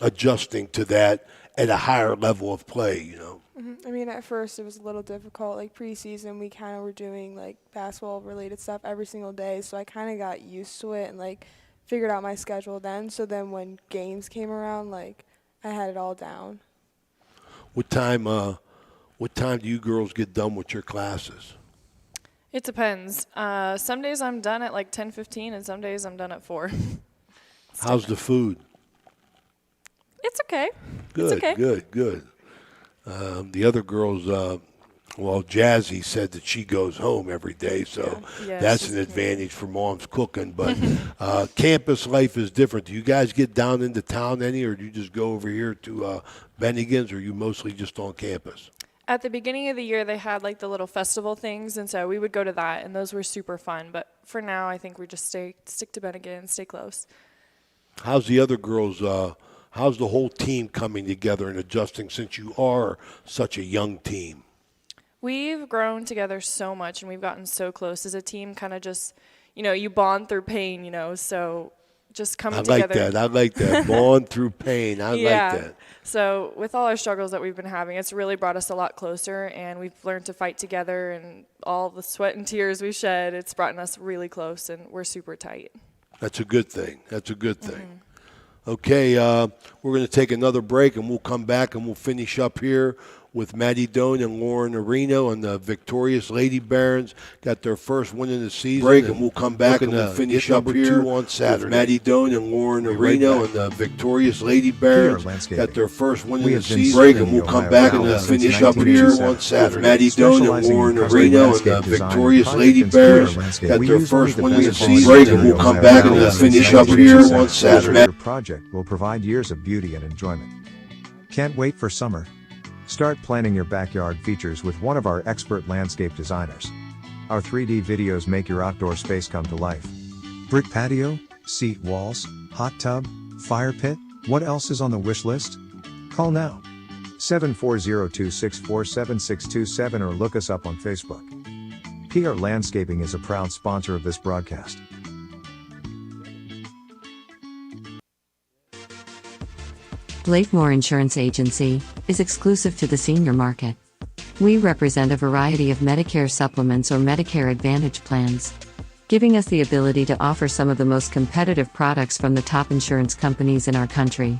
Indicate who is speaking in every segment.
Speaker 1: adjusting to that at a higher level of play, you know?
Speaker 2: I mean, at first it was a little difficult. Like preseason, we kind of were doing like basketball related stuff every single day, so I kind of got used to it and like figured out my schedule then. So then when games came around, like I had it all down.
Speaker 1: What time do you girls get done with your classes?
Speaker 3: It depends. Some days I'm done at like 10:15, and some days I'm done at 4.
Speaker 1: How's the food?
Speaker 3: It's okay.
Speaker 1: Good,
Speaker 3: it's okay.
Speaker 1: good. The other girls, Jazzy said that she goes home every day, so
Speaker 3: Yeah,
Speaker 1: that's an advantage for mom's cooking. But campus life is different. Do you guys get down into town any, or do you just go over here to Bennigan's, or are you mostly just on campus?
Speaker 3: At the beginning of the year, they had like the little festival things, and so we would go to that, and those were super fun. But for now, I think we just stick to Bennigan, stay close.
Speaker 1: How's the other girls? How's the whole team coming together and adjusting since you are such a young team?
Speaker 3: We've grown together so much, and we've gotten so close as a team. Kind of just, you bond through pain. So just coming together.
Speaker 1: I like that. Bond through pain. I like that.
Speaker 3: So with all our struggles that we've been having, it's really brought us a lot closer, and we've learned to fight together, and all the sweat and tears we've shed, it's brought us really close, and we're super tight.
Speaker 1: That's a good thing. Okay, we're going to take another break, and we'll come back, and we'll finish up here with Maddie Doan and Lauren Areno, and the victorious Lady Barons got their first win in the season. Break, and we'll come back and we'll finish up here on Saturday. With Maddie Doan and Lauren Areno, and the victorious Lady Barons got their first win in the season. Break, and we'll come back and we'll finish up here on Saturday. With Maddie Doan and Lauren Areno, and the victorious Lady Barons got their first win in the season. Break, and we'll come back and we'll finish up here on Saturday.
Speaker 4: Your project will provide years of beauty and enjoyment. Can't wait for summer? Start planning your backyard features with one of our expert landscape designers. Our 3D videos make your outdoor space come to life. Brick patio, seat walls, hot tub, fire pit, what else is on the wish list? Call now. 740-264-7627 or look us up on Facebook. PR Landscaping is a proud sponsor of this broadcast.
Speaker 5: Blakemore Insurance Agency is exclusive to the senior market. We represent a variety of Medicare supplements or Medicare Advantage plans, giving us the ability to offer some of the most competitive products from the top insurance companies in our country.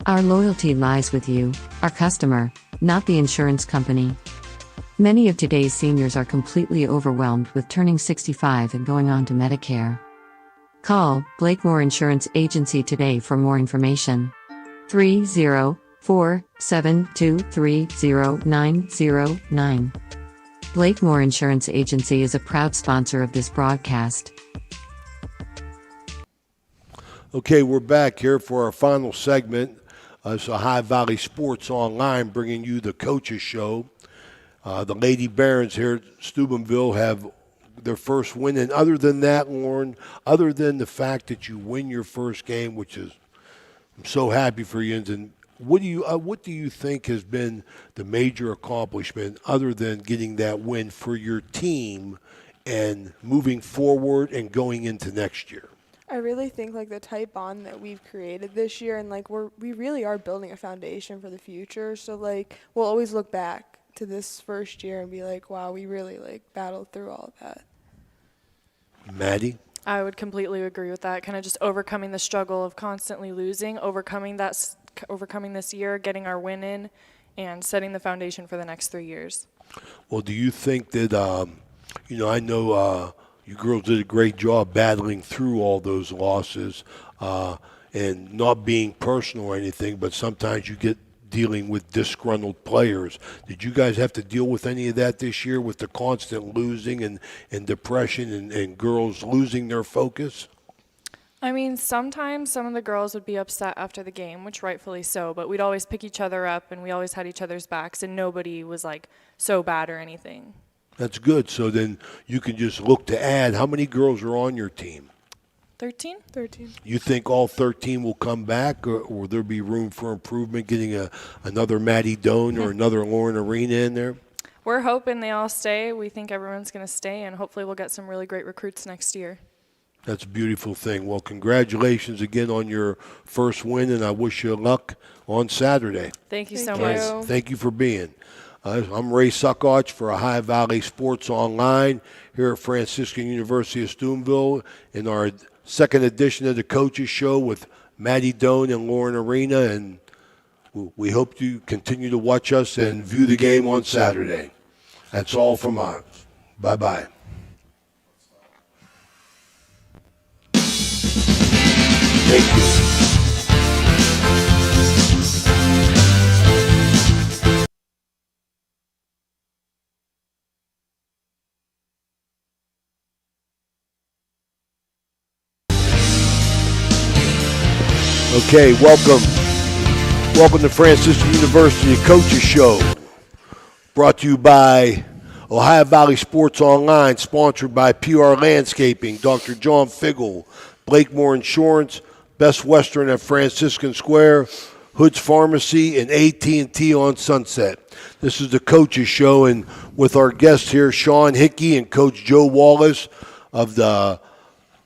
Speaker 5: Our loyalty lies with you, our customer, not the insurance company. Many of today's seniors are completely overwhelmed with turning 65 and going on to Medicare. Call Blakemore Insurance Agency today for more information. 304-723-0909. Blakemore Insurance Agency is a proud sponsor of this broadcast.
Speaker 1: Okay, we're back here for our final segment. It's Ohio Valley Sports Online bringing you the Coaches Show. The Lady Barons here at Steubenville have their first win. And other than that, Lauren, other than the fact that you win your first game, which is I'm so happy for you. And what do you think has been the major accomplishment other than getting that win for your team and moving forward and going into next year?
Speaker 2: I really think like the tight bond that we've created this year, and like we really are building a foundation for the future. So like we'll always look back to this first year and be like, wow, we really like battled through all of that.
Speaker 1: Maddie?
Speaker 3: I would completely agree with that. Kind of just overcoming the struggle of constantly losing, overcoming this year, getting our win in, and setting the foundation for the next 3 years.
Speaker 1: Well, do you think that, I know you girls did a great job battling through all those losses and not being personal or anything, but sometimes you get dealing with disgruntled players. Did you guys have to deal with any of that this year with the constant losing and depression and girls losing their focus?
Speaker 3: I mean, sometimes some of the girls would be upset after the game, which rightfully so, but we'd always pick each other up and we always had each other's backs and nobody was like so bad or anything.
Speaker 1: That's good. So then you can just look to add. How many girls are on your team?
Speaker 3: 13?
Speaker 2: 13.
Speaker 1: You think all 13 will come back, or will there be room for improvement, getting another Maddie Doan or another Lauren Arena in there?
Speaker 3: We're hoping they all stay. We think everyone's going to stay, and hopefully we'll get some really great recruits next year.
Speaker 1: That's a beautiful thing. Well, congratulations again on your first win, and I wish you luck on Saturday.
Speaker 3: Thank you so
Speaker 2: Thank
Speaker 3: much.
Speaker 2: you.
Speaker 1: Thank you for being. I'm Ray Suckoch for Ohio Valley Sports Online here at Franciscan University of Steubenville in our second edition of the Coaches Show with Maddie Doan and Lauren Arena, and we hope you continue to watch us and view the game on Saturday. That's all from us. Bye-bye. Thank you. Okay, welcome. Welcome to Franciscan University Coaches Show. Brought to you by Ohio Valley Sports Online, sponsored by PR Landscaping, Dr. John Figgle, Blakemore Insurance, Best Western at Franciscan Square, Hood's Pharmacy, and AT&T on Sunset. This is the Coaches Show, and with our guests here, Sean Hickey and Coach Joe Wallace of the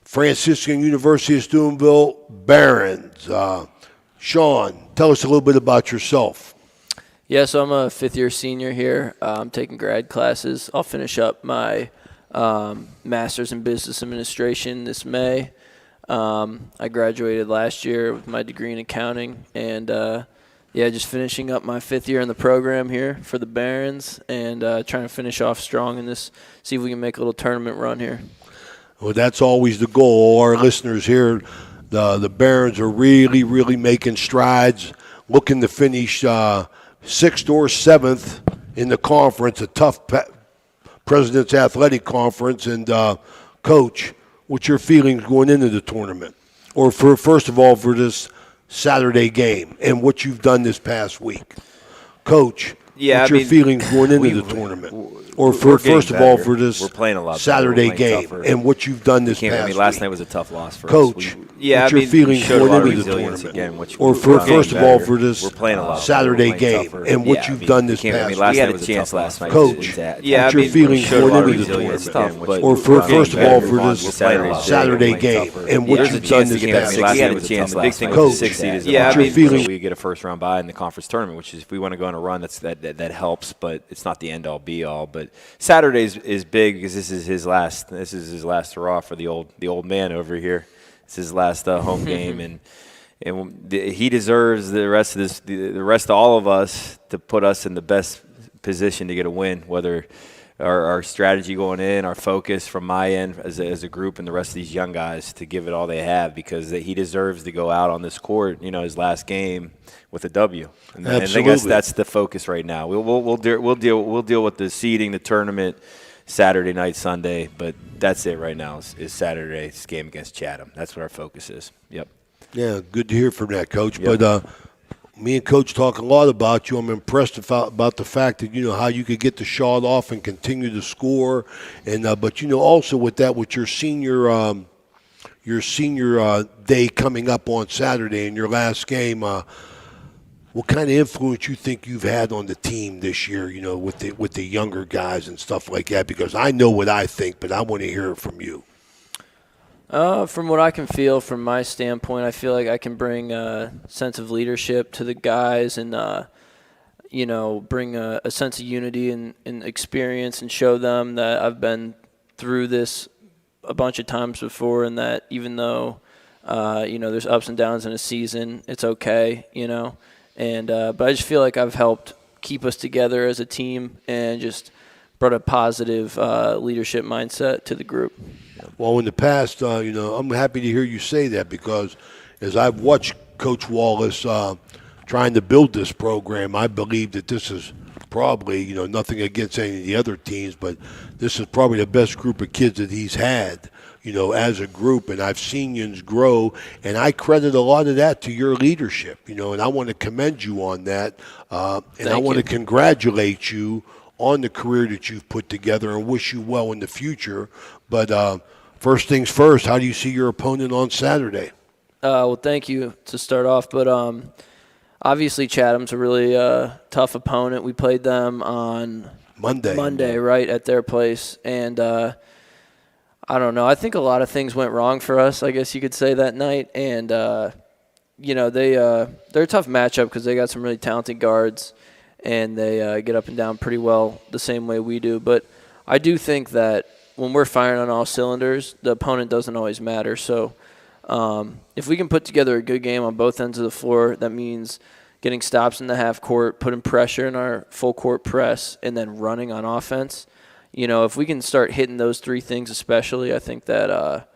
Speaker 1: Franciscan University of Steubenville Barons. Sean, tell us a little bit about yourself.
Speaker 6: Yeah, so I'm a fifth-year senior here. I'm taking grad classes. I'll finish up my master's in business administration this May. I graduated last year with my degree in accounting, and just finishing up my fifth year in the program here for the Barons, and trying to finish off strong in this, see if we can make a little tournament run here.
Speaker 1: Well, that's always the goal. Our listeners here, the Barons are really, really making strides, looking to finish sixth or seventh in the conference, a tough President's Athletic Conference. And, Coach, what's your feelings going into the tournament? Or, first of all, for this Saturday game and what you've done this past week? Coach, what's your feelings going into the tournament? Or first of all, for this Saturday game and what you've done this past week?
Speaker 7: Last night was a tough loss for us.
Speaker 1: Coach, what's your feelings going into the tournament? Or first of all, for this Saturday game and what you've done this past week?
Speaker 7: We had a chance last night.
Speaker 1: Coach, what's your feelings going into the tournament? Or first of all, for this Saturday game and what you've done this past
Speaker 7: We had a
Speaker 1: week?
Speaker 7: chance last night.
Speaker 1: Coach,
Speaker 7: What's
Speaker 1: your feelings?
Speaker 7: We get a first-round bye in the conference tournament, which is if we want to go on a run, that helps, but it's not the end-all, be-all. But Saturday is big because this is his last hurrah for the old man over here. It's his last home game, and he deserves the rest of all of us to put us in the best position to get a win, whether our strategy going in, our focus from my end as a group, and the rest of these young guys to give it all they have, because he deserves to go out on this court, his last game with a W. And I guess that's the focus right now. We'll deal with the seeding, the tournament, Saturday night, Sunday, but that's it right now is Saturday's game against Chatham. That's what our focus is. Yep.
Speaker 1: Yeah, good to hear from that, Coach.
Speaker 7: Yep.
Speaker 1: But me and Coach talk a lot about you. I'm impressed about the fact that how you could get the shot off and continue to score, and but also with your senior day coming up on Saturday in your last game. What kind of influence you think you've had on the team this year? With the younger guys and stuff like that. Because I know what I think, but I want to hear it from you.
Speaker 6: From what I can feel, from my standpoint, I feel like I can bring a sense of leadership to the guys, and bring a sense of unity and experience, and show them that I've been through this a bunch of times before, and that even though there's ups and downs in a season, it's okay, And but I just feel like I've helped keep us together as a team and just brought a positive leadership mindset to the group.
Speaker 1: Well, in the past, I'm happy to hear you say that, because as I've watched Coach Wallace trying to build this program, I believe that this is probably, nothing against any of the other teams, but this is probably the best group of kids that he's had, as a group. And I've seen you grow, and I credit a lot of that to your leadership, and I want to commend you on that. And I want to congratulate you on the career that you've put together and wish you well in the future. But first things first, how do you see your opponent on Saturday?
Speaker 6: Well, thank you to start off, but obviously Chatham's a really tough opponent. We played them on Monday, right, at their place, and I don't know. I think a lot of things went wrong for us, I guess you could say, that night. And, they're a tough matchup because they got some really talented guards, and they get up and down pretty well the same way we do. But I do think that when we're firing on all cylinders, the opponent doesn't always matter. So if we can put together a good game on both ends of the floor, that means getting stops in the half court, putting pressure in our full court press, and then running on offense. If we can start hitting those three things especially, I think that,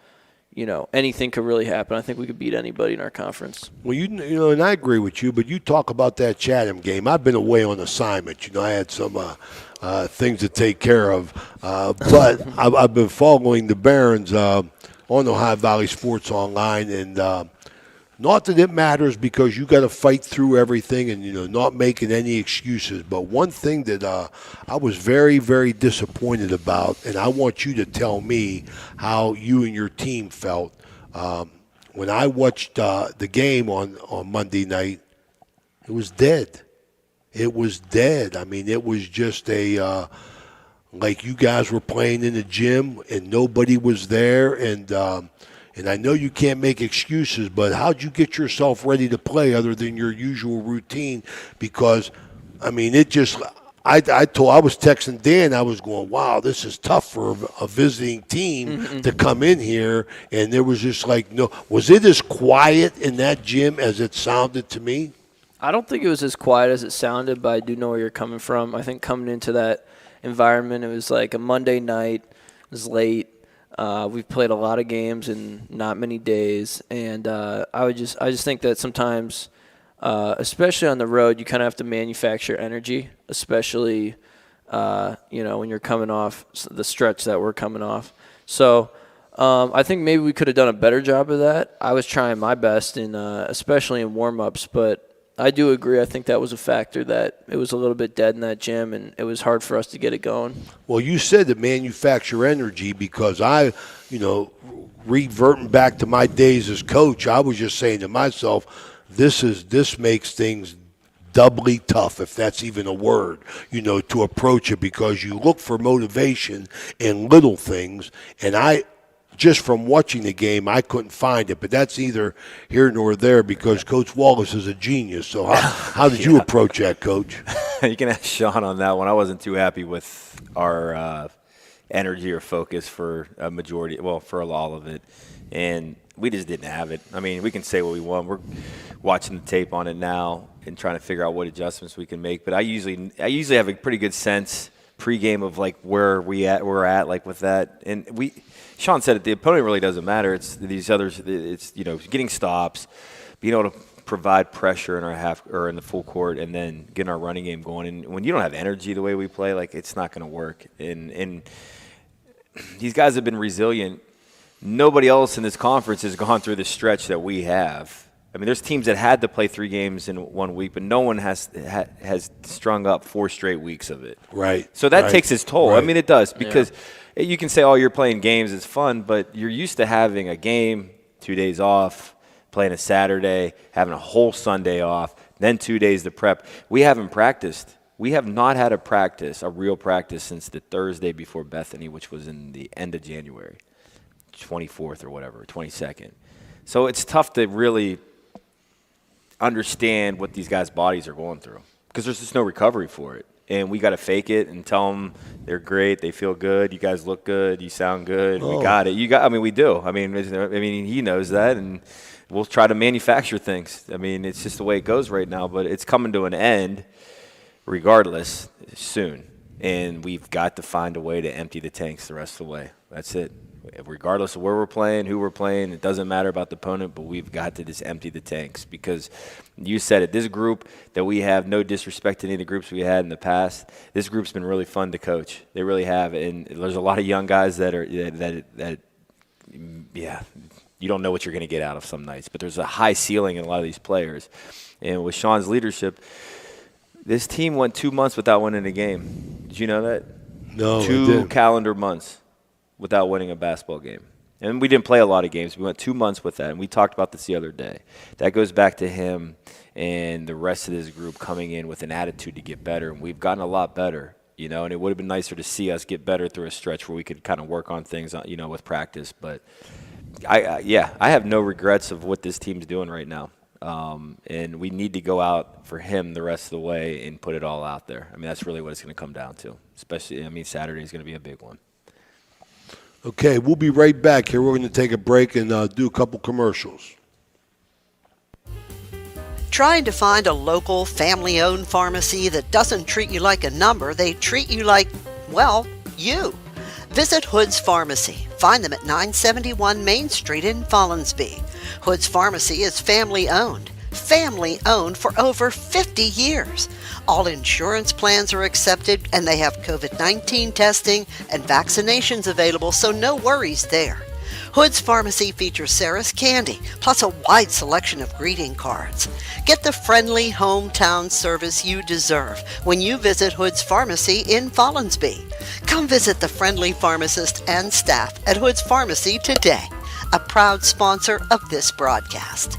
Speaker 6: anything could really happen. I think we could beat anybody in our conference.
Speaker 1: Well, and I agree with you, but you talk about that Chatham game. I've been away on assignment. I had some things to take care of. But I've been following the Barons on Ohio Valley Sports Online, and not that it matters because you got to fight through everything and, not making any excuses. But one thing that I was very, very disappointed about, and I want you to tell me how you and your team felt. When I watched the game on Monday night, it was dead. It was dead. I mean, it was just like you guys were playing in the gym and nobody was there. And I know you can't make excuses, but how'd you get yourself ready to play other than your usual routine? Because, I mean, it just – I was texting Dan. I was going, wow, this is tough for a visiting team to come in here. And there was just like no – was it as quiet in that gym as it sounded to me?
Speaker 6: I don't think it was as quiet as it sounded, but I do know where you're coming from. I think coming into that environment, it was like a Monday night. It was late. We've played a lot of games in not many days, and I just think that sometimes, especially on the road, you kind of have to manufacture energy, especially when you're coming off the stretch that we're coming off. So I think maybe we could have done a better job of that. I was trying my best, especially in warm-ups, but I do agree. I think that was a factor that it was a little bit dead in that gym, and it was hard for us to get it going.
Speaker 1: Well, you said to manufacture energy because I, reverting back to my days as coach, I was just saying to myself, this makes things doubly tough, if that's even a word, to approach it because you look for motivation in little things, and just from watching the game, I couldn't find it. But that's either here nor there because Coach Wallace is a genius. So how did you approach that, Coach?
Speaker 7: You can ask Sean on that one. I wasn't too happy with our energy or focus for a majority, for all of it. And we just didn't have it. I mean, we can say what we want. We're watching the tape on it now and trying to figure out what adjustments we can make. But I usually have a pretty good sense pregame of like where we're at like with that. And Sean said it, the opponent really doesn't matter. It's these others. It's getting stops, being able to provide pressure in our half or in the full court, and then getting our running game going. And when you don't have energy the way we play, like it's not going to work. And these guys have been resilient. Nobody else in this conference has gone through the stretch that we have. I mean, there's teams that had to play 3 games in 1 week, but no one has strung up 4 straight weeks of it.
Speaker 1: Right.
Speaker 7: So that takes its toll.
Speaker 1: Right.
Speaker 7: I mean, it does because you can say, oh, you're playing games, it's fun, but you're used to having a game, 2 days off, playing a Saturday, having a whole Sunday off, then 2 days to prep. We haven't practiced. We have not had a real practice since the Thursday before Bethany, which was in the end of January, 24th or whatever, 22nd. So it's tough to really understand what these guys' bodies are going through because there's just no recovery for it. And we got to fake it and tell them they're great, they feel good, you guys look good, you sound good, we got it. We do. I mean, he knows that, and we'll try to manufacture things. I mean, it's just the way it goes right now, but it's coming to an end regardless soon. And we've got to find a way to empty the tanks the rest of the way. That's it. Regardless of where we're playing, who we're playing, it doesn't matter about the opponent, but we've got to just empty the tanks because you said it, this group that we have, no disrespect to any of the groups we had in the past, this group's been really fun to coach. They really have. And there's a lot of young guys that you don't know what you're going to get out of some nights, but there's a high ceiling in a lot of these players. And with Sean's leadership, this team went 2 months without winning a game. Did you know that?
Speaker 1: No,
Speaker 7: 2 calendar months without winning a basketball game. And we didn't play a lot of games. We went 2 months with that, and we talked about this the other day. That goes back to him and the rest of this group coming in with an attitude to get better, and we've gotten a lot better. and it would have been nicer to see us get better through a stretch where we could kind of work on things, with practice. But I have no regrets of what this team's doing right now. And we need to go out for him the rest of the way and put it all out there. I mean, that's really what it's going to come down to. Especially, Saturday is going to be a big one.
Speaker 1: Okay, we'll be right back here. We're going to take a break and do a couple commercials.
Speaker 8: Trying to find a local, family-owned pharmacy that doesn't treat you like a number, they treat you like, well, you. Visit Hood's Pharmacy. Find them at 971 Main Street in Follinsby. Hood's Pharmacy is family-owned. Family-owned for over 50 years. All insurance plans are accepted, and they have COVID-19 testing and vaccinations available, so no worries there. Hood's Pharmacy features Sarah's Candy, plus a wide selection of greeting cards. Get the friendly hometown service you deserve when you visit Hood's Pharmacy in Follinsby. Come visit the friendly pharmacist and staff at Hood's Pharmacy today, a proud sponsor of this broadcast.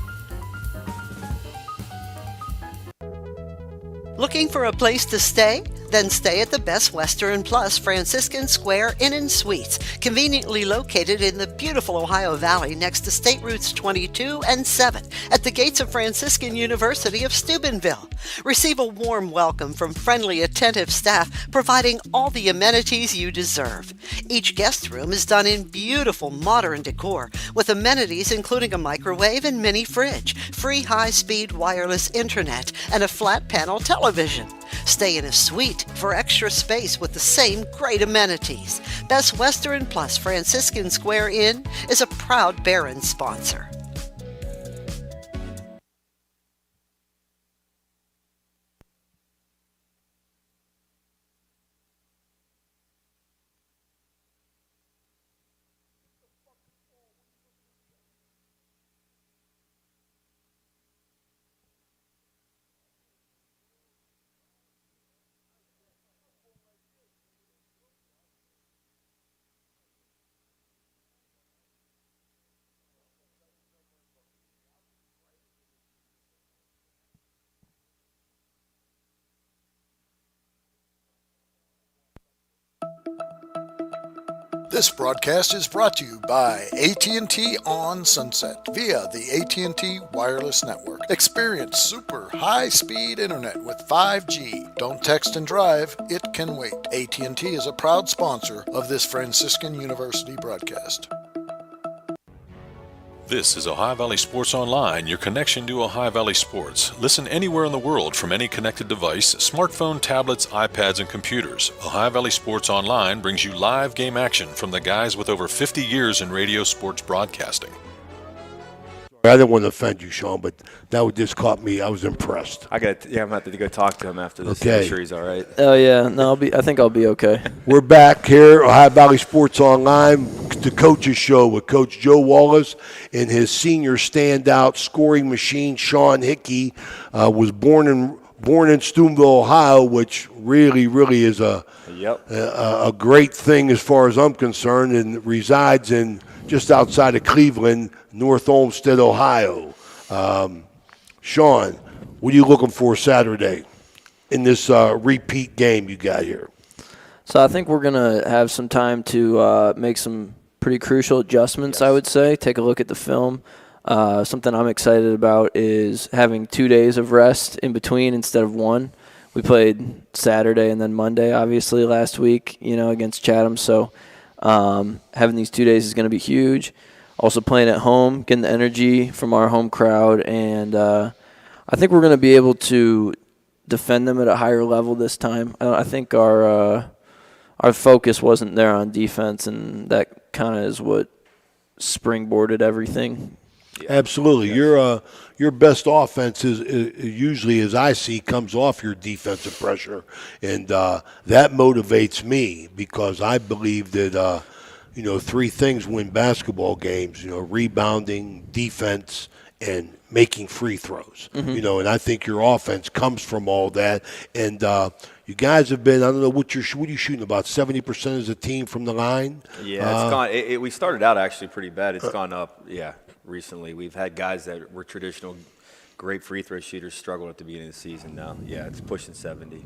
Speaker 8: Looking for a place to stay? Then stay at the Best Western Plus Franciscan Square Inn & Suites, conveniently located in the beautiful Ohio Valley next to State Routes 22 and 7 at the gates of Franciscan University of Steubenville. Receive a warm welcome from friendly, attentive staff, providing all the amenities you deserve. Each guest room is done in beautiful modern decor, with amenities including a microwave and mini fridge, free high-speed wireless internet, and a flat-panel television. Stay in a suite for extra space with the same great amenities. Best Western Plus Franciscan Square Inn is a proud Barron sponsor.
Speaker 9: This broadcast is brought to you by AT&T on Sunset via the AT&T Wireless Network. Experience super high-speed internet with 5G. Don't text and drive, it can wait. AT&T is a proud sponsor of this Franciscan University broadcast.
Speaker 10: This is Ohio Valley Sports Online, your connection to Ohio Valley sports. Listen anywhere in the world from any connected device, smartphone, tablets, iPads, and computers. Ohio Valley Sports Online brings you live game action from the guys with over 50 years in radio sports broadcasting.
Speaker 1: I didn't want to offend you, Sean, but that would just caught me. I was impressed.
Speaker 7: I'm going to have to go talk to him after this.
Speaker 1: Okay.
Speaker 7: I'm sure he's all right.
Speaker 6: Oh yeah, no, I think I'll be okay.
Speaker 1: We're back here, Ohio Valley Sports Online, the Coaches Show with Coach Joe Wallace and his senior standout scoring machine, Sean Hickey, was born in Steubenville, Ohio, which really is a great thing as far as I'm concerned, and resides in just outside of Cleveland, North Olmsted, Ohio. Sean, what are you looking for Saturday in this repeat game you got here?
Speaker 6: So I think we're going to have some time to make some pretty crucial adjustments, yes. I would say. Take a look at the film. Something I'm excited about is having 2 days of rest in between instead of one. We played Saturday and then Monday, obviously, last week, against Chatham. So having these 2 days is going to be huge. Also playing at home, getting the energy from our home crowd, and I think we're going to be able to defend them at a higher level this time. I think our focus wasn't there on defense, and that kind of is what springboarded everything.
Speaker 1: Absolutely. Yes. Your best offense is usually, as I see, comes off your defensive pressure, and that motivates me because I believe that three things win basketball games, rebounding, defense, and making free throws. Mm-hmm. And I think your offense comes from all that. And you guys have been, I don't know, what are you shooting, about 70% as a team from the line?
Speaker 7: Yeah, it's gone. We started out actually pretty bad. It's gone up, recently. We've had guys that were traditional great free throw shooters struggle at the beginning of the season now. Yeah, it's pushing 70.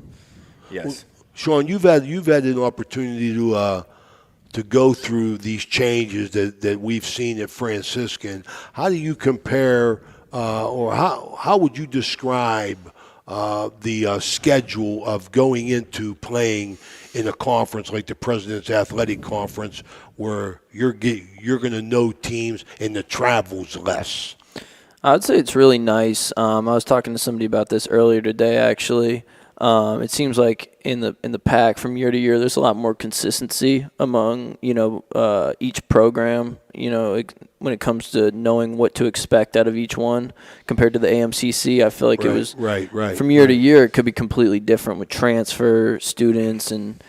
Speaker 7: Yes.
Speaker 1: Sean, you've had an opportunity to go through these changes that we've seen at Franciscan. How do you compare, or how would you describe the schedule of going into playing in a conference like the President's Athletic Conference, where you're going to know teams and the travel's less?
Speaker 6: I'd say it's really nice. I was talking to somebody about this earlier today, actually. It seems like in the pack from year to year, there's a lot more consistency among each program. When it comes to knowing what to expect out of each one compared to the AMCC, I feel like it was
Speaker 1: right.
Speaker 6: From year to year, it could be completely different with transfer students and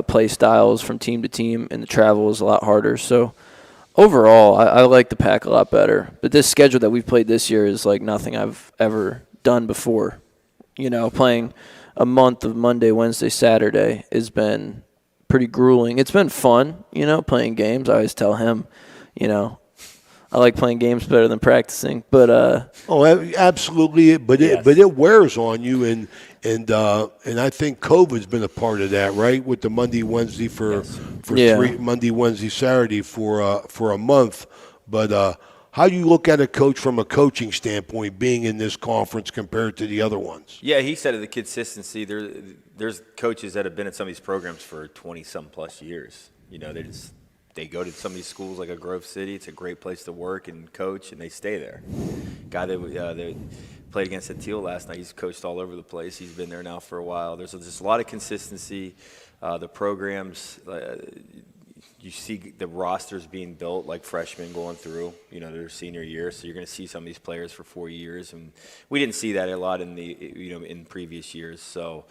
Speaker 6: play styles from team to team, and the travel is a lot harder. So overall, I like the pack a lot better. But this schedule that we've played this year is like nothing I've ever done before. Playing a month of Monday, Wednesday, Saturday has been pretty grueling. It's been fun, playing games. I always tell him, I like playing games better than practicing. But
Speaker 1: absolutely. But it wears on you, and I think COVID's been a part of that, right? With the Monday, Wednesday Monday, Wednesday, Saturday for a month. But how do you look at a coach from a coaching standpoint, being in this conference compared to the other ones?
Speaker 7: Yeah, he said the consistency. There's coaches that have been at some of these programs for 20-some plus years. They go to some of these schools like a Grove City. It's a great place to work and coach, and they stay there. Guy that played against at Teal last night, he's coached all over the place. He's been there now for a while. There's just a lot of consistency. The programs, you see the rosters being built, like freshmen going through, their senior year. So you're going to see some of these players for 4 years, and we didn't see that a lot in in previous years. So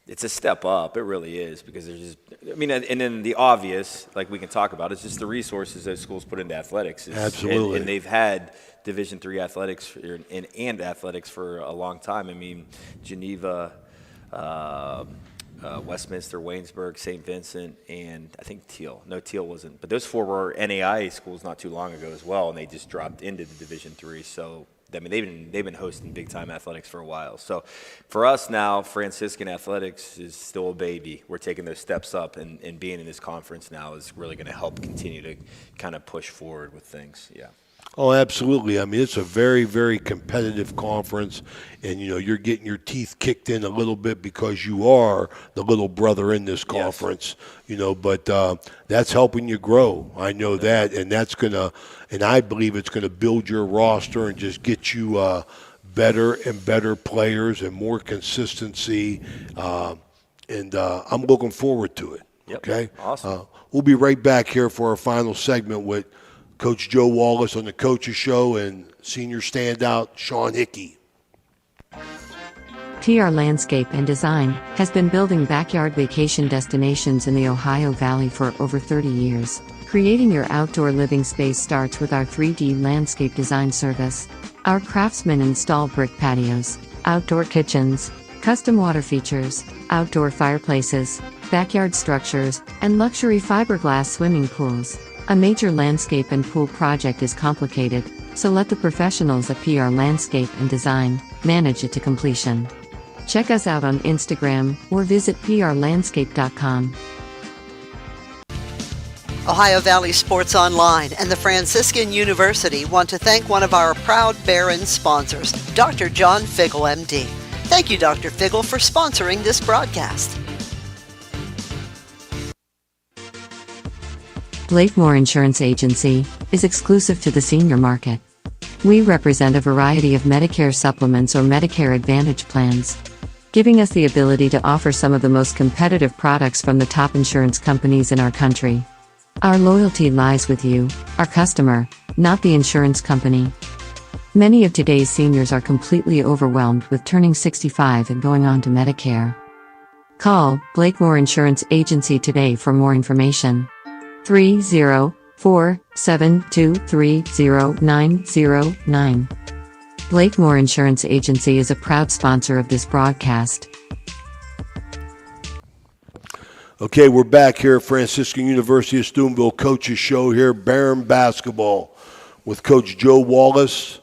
Speaker 7: it's a step up. It really is, because there's just, and then the obvious, like we can talk about, is just the resources that schools put into athletics.
Speaker 1: Absolutely.
Speaker 7: And they've had Division III athletics and athletics for a long time. Geneva, Westminster, Waynesburg, St. Vincent, and I think Teal. No, Teal wasn't. But those four were NAIA schools not too long ago as well, and they just dropped into the Division III. So, they've been hosting big-time athletics for a while. So for us now, Franciscan athletics is still a baby. We're taking those steps up, and being in this conference now is really going to help continue to kind of push forward with things. Yeah.
Speaker 1: Oh, absolutely. It's a very, very competitive conference, and, you're getting your teeth kicked in a little bit because you are the little brother in this conference, but that's helping you grow. I know that, and I believe it's going to build your roster and just get you better and better players and more consistency, and I'm looking forward to it.
Speaker 7: Yep.
Speaker 1: Okay?
Speaker 7: Awesome.
Speaker 1: We'll be right back here for our final segment with Coach Joe Wallace on the Coaches Show and senior standout Sean Hickey.
Speaker 5: PR Landscape and Design has been building backyard vacation destinations in the Ohio Valley for over 30 years. Creating your outdoor living space starts with our 3D landscape design service. Our craftsmen install brick patios, outdoor kitchens, custom water features, outdoor fireplaces, backyard structures, and luxury fiberglass swimming pools. A major landscape and pool project is complicated, so let the professionals at PR Landscape and Design manage it to completion. Check us out on Instagram or visit prlandscape.com.
Speaker 8: Ohio Valley Sports Online and the Franciscan University want to thank one of our proud Barron sponsors, Dr. John Figgle, MD. Thank you, Dr. Figgle, for sponsoring this broadcast.
Speaker 5: Blakemore Insurance Agency is exclusive to the senior market. We represent a variety of Medicare supplements or Medicare Advantage plans, giving us the ability to offer some of the most competitive products from the top insurance companies in our country. Our loyalty lies with you, our customer, not the insurance company. Many of today's seniors are completely overwhelmed with turning 65 and going on to Medicare. Call Blakemore Insurance Agency today for more information. 304-723-0909. Blakemore Insurance Agency is a proud sponsor of this broadcast.
Speaker 1: Okay, we're back here at Franciscan University of Steubenville Coaches Show here, Barron Basketball, with Coach Joe Wallace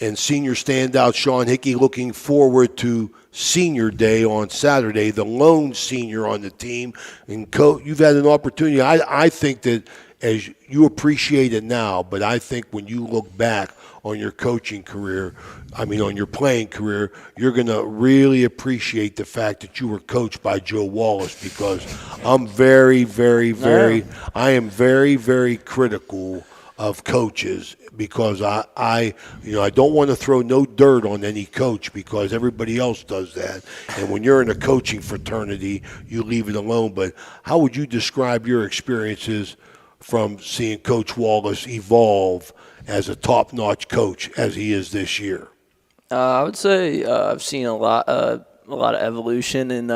Speaker 1: and senior standout Sean Hickey, looking forward to senior day on Saturday, the lone senior on the team. And Coach, you've had an opportunity. I think that as you appreciate it now, but I think when you look back on your coaching career, on your playing career, you're going to really appreciate the fact that you were coached by Joe Wallace, because I'm very, very, very, I am very, very critical of coaches, because I don't want to throw no dirt on any coach, because everybody else does that. And when you're in a coaching fraternity, you leave it alone. But how would you describe your experiences from seeing Coach Wallace evolve as a top-notch coach as he is this year?
Speaker 6: I would say I've seen a lot of evolution in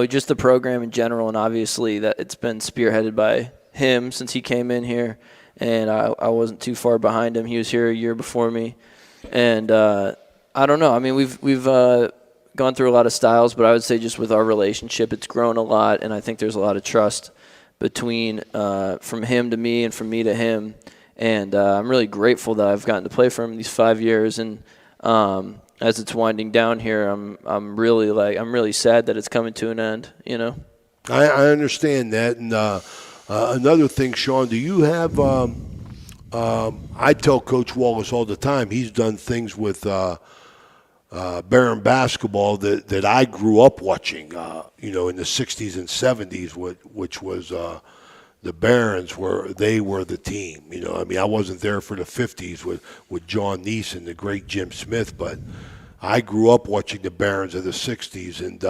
Speaker 6: just the program in general, and obviously that it's been spearheaded by him since he came in here, and I wasn't too far behind him. He was here a year before me, and I don't know. I mean, we've gone through a lot of styles, but I would say just with our relationship, it's grown a lot, and I think there's a lot of trust between from him to me and from me to him. And I'm really grateful that I've gotten to play for him these 5 years. And as it's winding down here, I'm really sad that it's coming to an end.
Speaker 1: I understand that. And another thing, Sean, do you have? I tell Coach Wallace all the time. He's done things with Barron basketball that I grew up watching. In the '60s and '70s, which was. The Barons were the team. I wasn't there for the 50s with John Neeson, the great Jim Smith, but I grew up watching the Barons of the 60s, and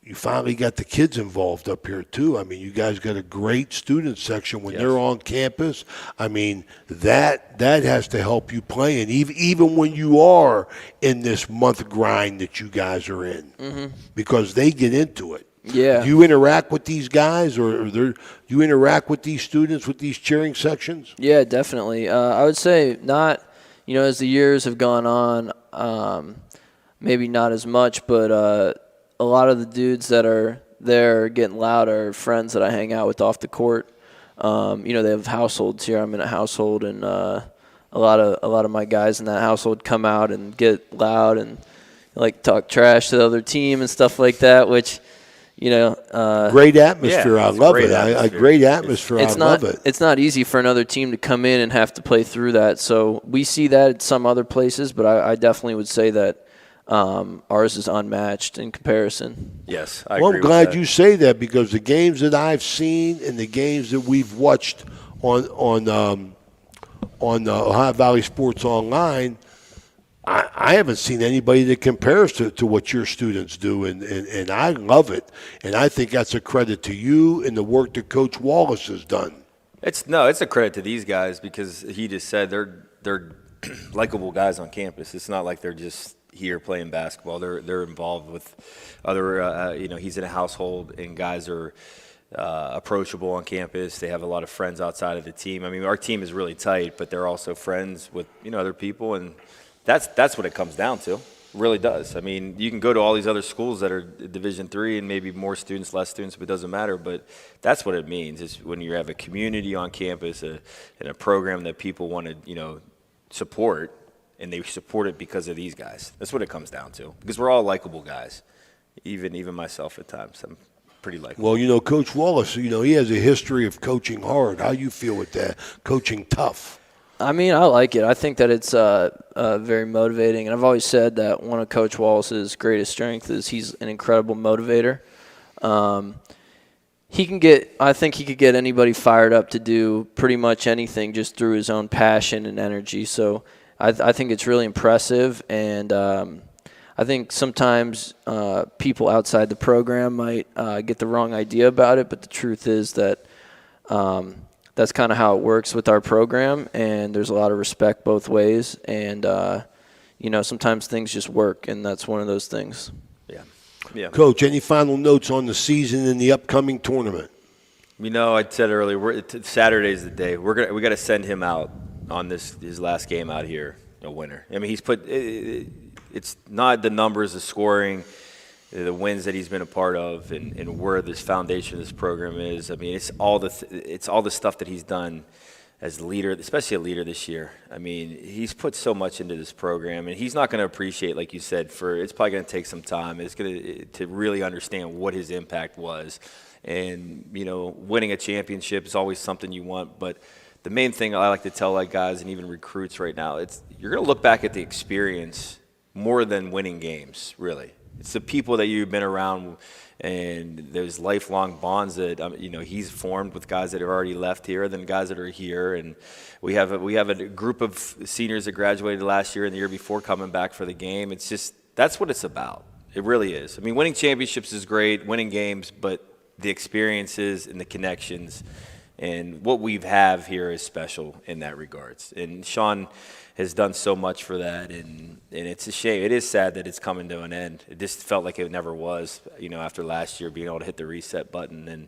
Speaker 1: you finally got the kids involved up here too. You guys got a great student section when they're on campus. That has to help you play, and even when you are in this month grind that you guys are in, because they get into it.
Speaker 6: Yeah.
Speaker 1: Do you interact with these guys, or do you interact with these students, with these cheering sections?
Speaker 6: Yeah, definitely. I would say not, as the years have gone on, maybe not as much, but a lot of the dudes that are there getting loud are friends that I hang out with off the court. They have households here. I'm in a household, and a lot of my guys in that household come out and get loud and talk trash to the other team and stuff like that, which –
Speaker 1: great atmosphere. I love it. A great atmosphere. I love it.
Speaker 6: It's not easy for another team to come in and have to play through that. So we see that at some other places, but I definitely would say that ours is unmatched in comparison.
Speaker 7: Yes,
Speaker 1: I agree. Well, I'm glad you say that, because the games that I've seen and the games that we've watched on Ohio Valley Sports Online, I haven't seen anybody that compares to what your students do, and I love it. And I think that's a credit to you and the work that Coach Wallace has done.
Speaker 7: It's a credit to these guys, because he just said they're likable guys on campus. It's not like they're just here playing basketball. They're involved with other, he's in a household, and guys are approachable on campus. They have a lot of friends outside of the team. Our team is really tight, but they're also friends with, other people, and that's what it comes down to. It really does. You can go to all these other schools that are Division III and maybe more students, less students, but it doesn't matter. But that's what it means, is when you have a community on campus and a program that people want to, support, and they support it because of these guys. That's what it comes down to, because we're all likable guys, even myself at times. I'm pretty likable.
Speaker 1: Well, Coach Wallace, he has a history of coaching hard. How you feel with that? Coaching tough?
Speaker 6: I like it. I think that it's very motivating, and I've always said that one of Coach Wallace's greatest strengths is he's an incredible motivator. I think he could get anybody fired up to do pretty much anything just through his own passion and energy. So I think it's really impressive, and I think sometimes people outside the program might get the wrong idea about it, but the truth is that that's kind of how it works with our program, and there's a lot of respect both ways, and sometimes things just work, and that's one of those things.
Speaker 7: Yeah.
Speaker 1: Coach, any final notes on the season and the upcoming tournament?
Speaker 7: I said earlier, Saturday's the day. We got to send him out on his last game out here, a winner. He's put it's not the numbers, the scoring, the wins that he's been a part of, and where this foundation of this program is. It's all the stuff that he's done as leader, especially a leader this year. I mean, he's put so much into this program, and he's not going to appreciate, like you said, it's probably going to take some time. It's going to really understand what his impact was. And, you know, winning a championship is always something you want, but the main thing I like to tell like guys and even recruits right now, you're going to look back at the experience more than winning games, really. It's the people that you've been around, and there's lifelong bonds that you know he's formed with guys that have already left here, than guys that are here. And we have a group of seniors that graduated last year and the year before coming back for the game. It's just that's what it's about. It really is. I mean, winning championships is great, winning games, but the experiences and the connections and what we have here is special in that regards. And Sean has done so much for that, and it's a shame. It is sad that it's coming to an end. It just felt like it never was, you know, after last year being able to hit the reset button. And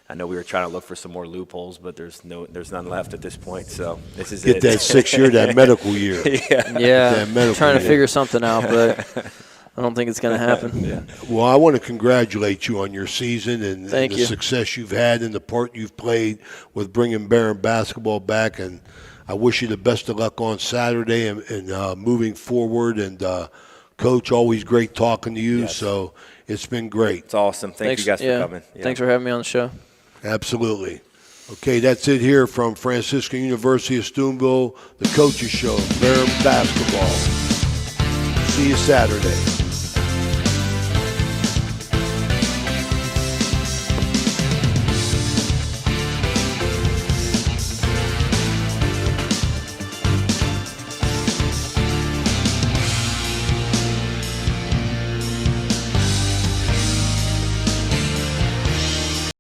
Speaker 7: I know we were trying to look for some more loopholes, but there's none left at this point. So this is
Speaker 1: Get
Speaker 7: it.
Speaker 1: that 6 year, that medical year.
Speaker 6: Yeah,
Speaker 1: medical
Speaker 6: trying to
Speaker 1: year.
Speaker 6: figure something out, but I don't think it's going to happen.
Speaker 1: Well, I want to congratulate you on your season and
Speaker 6: Thank
Speaker 1: the
Speaker 6: you.
Speaker 1: success you've had and the part you've played with bringing Barron basketball back. And I wish you the best of luck on Saturday and moving forward. And, Coach, always great talking to you.
Speaker 7: Yes.
Speaker 1: So it's been great.
Speaker 7: It's awesome. Thank you guys for coming. Yeah.
Speaker 6: Thanks for having me on the show.
Speaker 1: Absolutely. Okay, that's it here from Franciscan University of Steubenville, the Coaches Show, Barron basketball. See you Saturday.